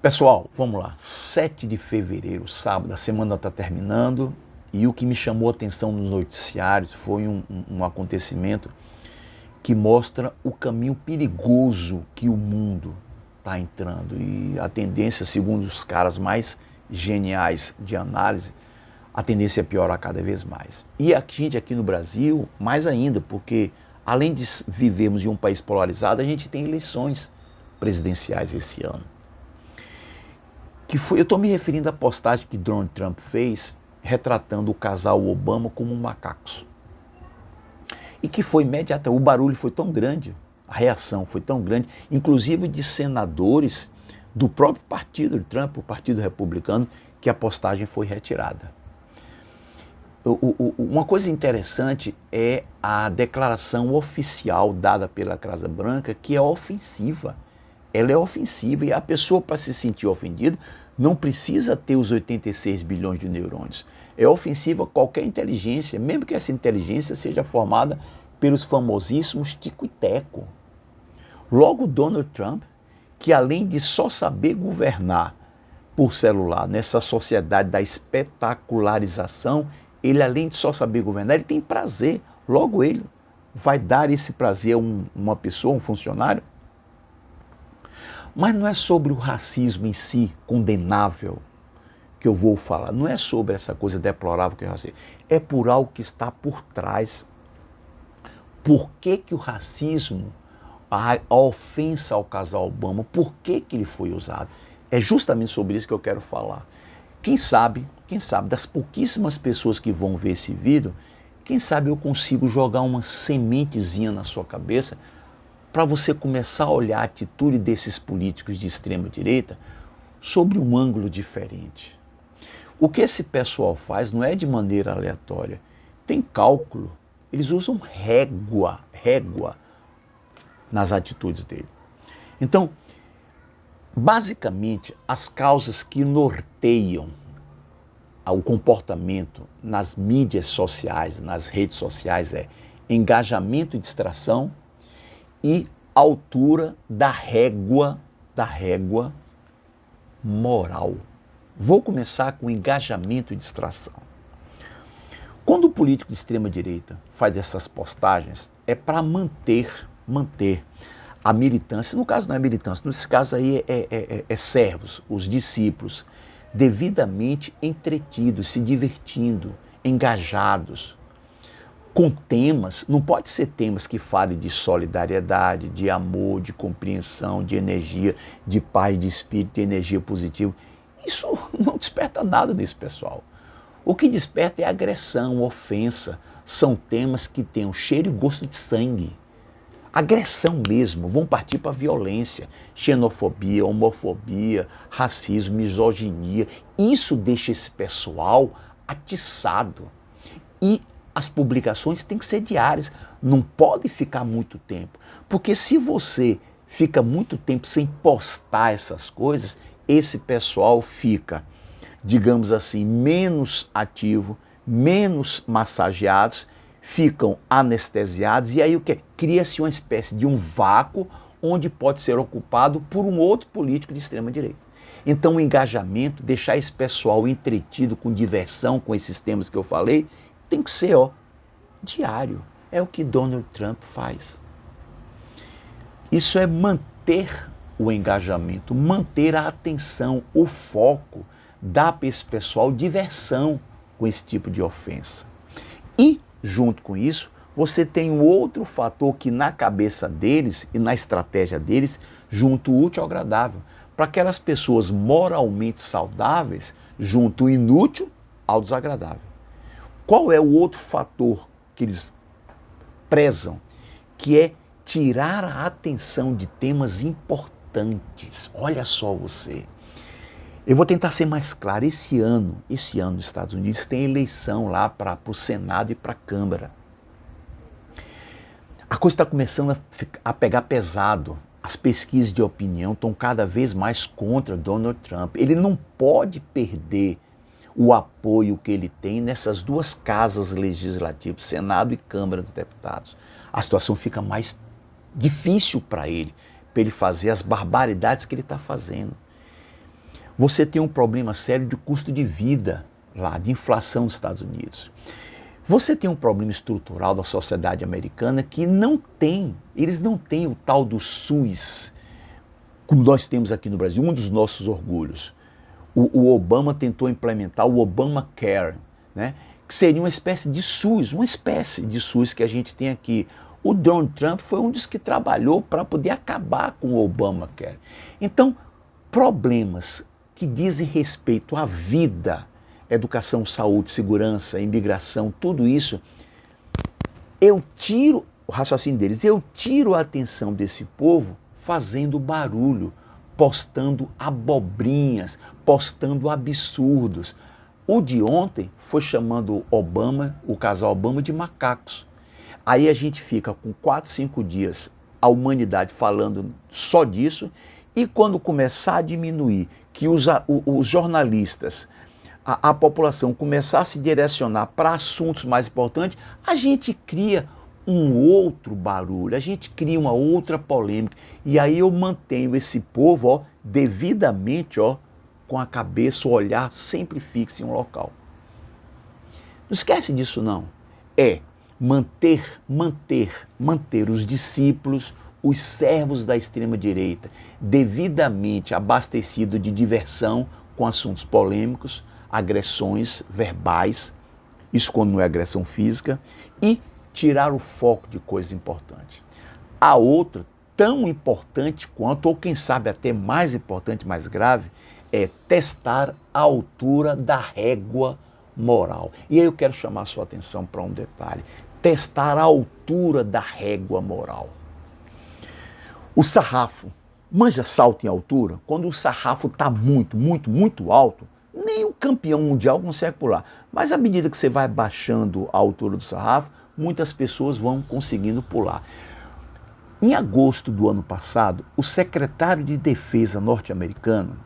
Pessoal, vamos lá. 7 de fevereiro, sábado, a semana está terminando e o que me chamou a atenção nos noticiários foi um acontecimento que mostra o caminho perigoso que o mundo está entrando. E a tendência, segundo os caras mais geniais de análise, a tendência é piorar cada vez mais. E a gente aqui no Brasil, mais ainda, porque além de vivermos em um país polarizado, a gente tem eleições presidenciais esse ano. Eu estou me referindo à postagem que Donald Trump fez, retratando o casal Obama como macacos. E que foi imediata, o barulho foi tão grande, a reação foi tão grande, inclusive de senadores do próprio partido de Trump, o Partido Republicano, que a postagem foi retirada. Uma coisa interessante é a declaração oficial dada pela Casa Branca, que é ofensiva. Ela é ofensiva e a pessoa, para se sentir ofendida, não precisa ter os 86 bilhões de neurônios. É ofensiva qualquer inteligência, mesmo que essa inteligência seja formada pelos famosíssimos tico e teco. Logo, Donald Trump, que além de só saber governar por celular, nessa sociedade da espetacularização, ele além de só saber governar, ele tem prazer. Logo, ele vai dar esse prazer a uma pessoa, um funcionário. Mas não é sobre o racismo em si, condenável, que eu vou falar. Não é sobre essa coisa deplorável que é o racismo. É por algo que está por trás. Por que o racismo, a ofensa ao casal Obama, por que ele foi usado? É justamente sobre isso que eu quero falar. Quem sabe, das pouquíssimas pessoas que vão ver esse vídeo, quem sabe eu consigo jogar uma sementezinha na sua cabeça para você começar a olhar a atitude desses políticos de extrema direita sobre um ângulo diferente. O que esse pessoal faz não é de maneira aleatória, tem cálculo, eles usam régua nas atitudes dele. Então, basicamente, as causas que norteiam o comportamento nas mídias sociais, nas redes sociais, é engajamento e distração, e altura da régua moral. Vou começar com engajamento e distração. Quando o político de extrema direita faz essas postagens, é para manter a militância, no caso não é militância, nesse caso aí é servos, os discípulos, devidamente entretidos, se divertindo, engajados, com temas, não pode ser temas que falem de solidariedade, de amor, de compreensão, de energia, de paz, de espírito, de energia positiva. Isso não desperta nada desse pessoal. O que desperta é agressão, ofensa. São temas que têm um cheiro e gosto de sangue. Agressão mesmo, vão partir para violência, xenofobia, homofobia, racismo, misoginia. Isso deixa esse pessoal atiçado. E as publicações têm que ser diárias, não pode ficar muito tempo. Porque se você fica muito tempo sem postar essas coisas, esse pessoal fica, digamos assim, menos ativo, menos massageados, ficam anestesiados e aí o que? Cria-se uma espécie de um vácuo onde pode ser ocupado por um outro político de extrema direita. Então o engajamento, deixar esse pessoal entretido com diversão, com esses temas que eu falei, tem que ser diário. É o que Donald Trump faz. Isso é manter o engajamento, manter a atenção, o foco, dar para esse pessoal diversão com esse tipo de ofensa. E, junto com isso, você tem um outro fator que na cabeça deles e na estratégia deles, junto o útil ao agradável. Para aquelas pessoas moralmente saudáveis, junto o inútil ao desagradável. Qual é o outro fator que eles prezam? Que é tirar a atenção de temas importantes. Olha só você. Eu vou tentar ser mais claro. Esse ano nos Estados Unidos tem eleição lá para o Senado e para a Câmara. A coisa está começando a pegar pesado. As pesquisas de opinião estão cada vez mais contra Donald Trump. Ele não pode perder o apoio que ele tem nessas duas casas legislativas, Senado e Câmara dos Deputados. A situação fica mais difícil para ele fazer as barbaridades que ele está fazendo. Você tem um problema sério de custo de vida lá, de inflação nos Estados Unidos. Você tem um problema estrutural da sociedade americana que eles não têm o tal do SUS, como nós temos aqui no Brasil, um dos nossos orgulhos. O Obama tentou implementar o Obamacare, né? Que seria uma espécie de SUS que a gente tem aqui. O Donald Trump foi um dos que trabalhou para poder acabar com o Obamacare. Então, problemas que dizem respeito à vida, educação, saúde, segurança, imigração, tudo isso, o raciocínio deles, eu tiro a atenção desse povo fazendo barulho, postando abobrinhas, postando absurdos. O de ontem foi chamando o casal Obama de macacos. Aí a gente fica com 4, 5 dias a humanidade falando só disso, e quando começar a diminuir, que os jornalistas, a população começar a se direcionar para assuntos mais importantes, a gente cria um outro barulho, a gente cria uma outra polêmica. E aí eu mantenho esse povo devidamente com a cabeça, o olhar sempre fixo em um local. Não esquece disso não. É manter os discípulos, os servos da extrema-direita, devidamente abastecidos de diversão com assuntos polêmicos, agressões verbais, isso quando não é agressão física, e tirar o foco de coisas importantes. A outra, tão importante quanto, ou quem sabe até mais importante, mais grave, é testar a altura da régua moral. E aí eu quero chamar a sua atenção para um detalhe. Testar a altura da régua moral. O sarrafo, manja salto em altura? Quando o sarrafo está muito alto, nem o campeão mundial consegue pular. Mas à medida que você vai baixando a altura do sarrafo, muitas pessoas vão conseguindo pular. Em agosto do ano passado, o secretário de Defesa norte-americano,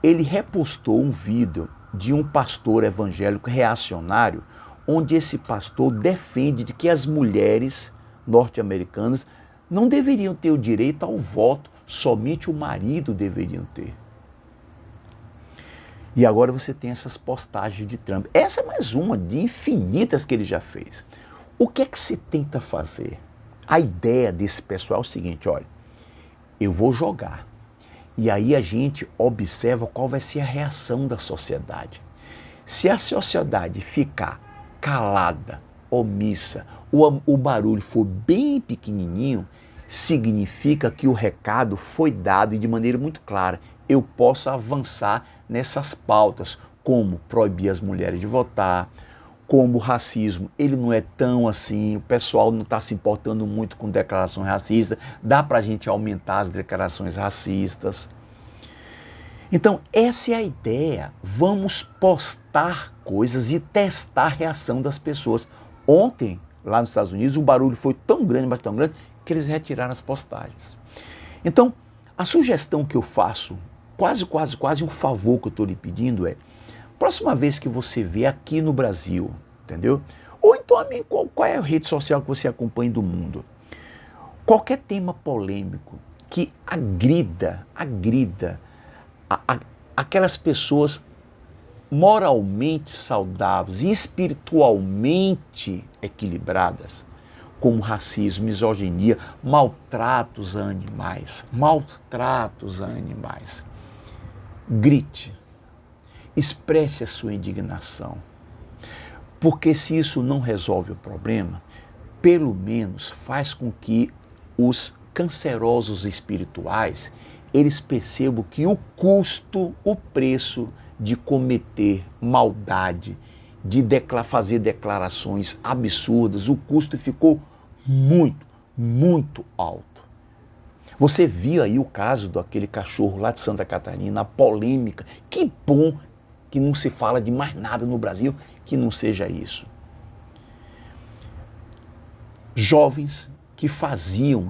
ele repostou um vídeo de um pastor evangélico reacionário, onde esse pastor defende de que as mulheres norte-americanas não deveriam ter o direito ao voto, somente o marido deveria ter. E agora você tem essas postagens de Trump. Essa é mais uma de infinitas que ele já fez. O que é que se tenta fazer? A ideia desse pessoal é o seguinte, olha, eu vou jogar. E aí a gente observa qual vai ser a reação da sociedade. Se a sociedade ficar calada, omissa, o barulho for bem pequenininho, significa que o recado foi dado e de maneira muito clara. Eu posso avançar nessas pautas, como proibir as mulheres de votar, como o racismo, ele não é tão assim, o pessoal não está se importando muito com declarações racistas, dá para a gente aumentar as declarações racistas. Então, essa é a ideia, vamos postar coisas e testar a reação das pessoas. Ontem, lá nos Estados Unidos, o barulho foi tão grande, mas tão grande, que eles retiraram as postagens. Então, a sugestão que eu faço, quase um favor que eu estou lhe pedindo é, próxima vez que você vê aqui no Brasil, entendeu? Ou então, qual é a rede social que você acompanha do mundo? Qualquer tema polêmico que agrida aquelas pessoas moralmente saudáveis e espiritualmente equilibradas, como racismo, misoginia, maltratos a animais. Grite, expresse a sua indignação, porque se isso não resolve o problema, pelo menos faz com que os cancerosos espirituais, eles percebam que o preço de cometer maldade, de fazer declarações absurdas, o custo ficou muito alto. Você viu aí o caso daquele cachorro lá de Santa Catarina, a polêmica. Que bom que não se fala de mais nada no Brasil que não seja isso. Jovens que faziam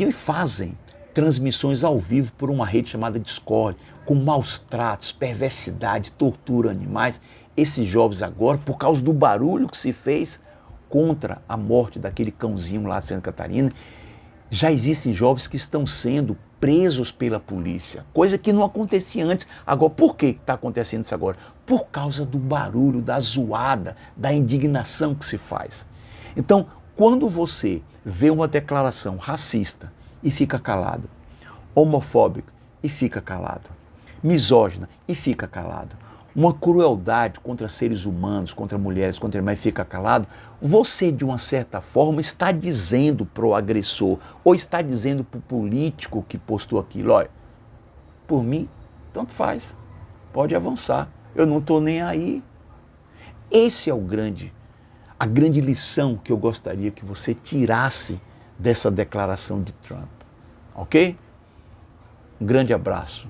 e fazem transmissões ao vivo por uma rede chamada Discord, com maus tratos, perversidade, tortura a animais. Esses jovens agora, por causa do barulho que se fez contra a morte daquele cãozinho lá de Santa Catarina, já existem jovens que estão sendo presos pela polícia, coisa que não acontecia antes. Agora, por que está acontecendo isso agora? Por causa do barulho, da zoada, da indignação que se faz. Então, quando você vê uma declaração racista e fica calado, homofóbica e fica calado, misógina e fica calado, uma crueldade contra seres humanos, contra mulheres, contra irmãs e fica calado, você, de uma certa forma, está dizendo para o agressor, ou está dizendo para o político que postou aquilo, olha, por mim, tanto faz, pode avançar, eu não estou nem aí. Esse é a grande lição que eu gostaria que você tirasse dessa declaração de Trump, ok? Um grande abraço.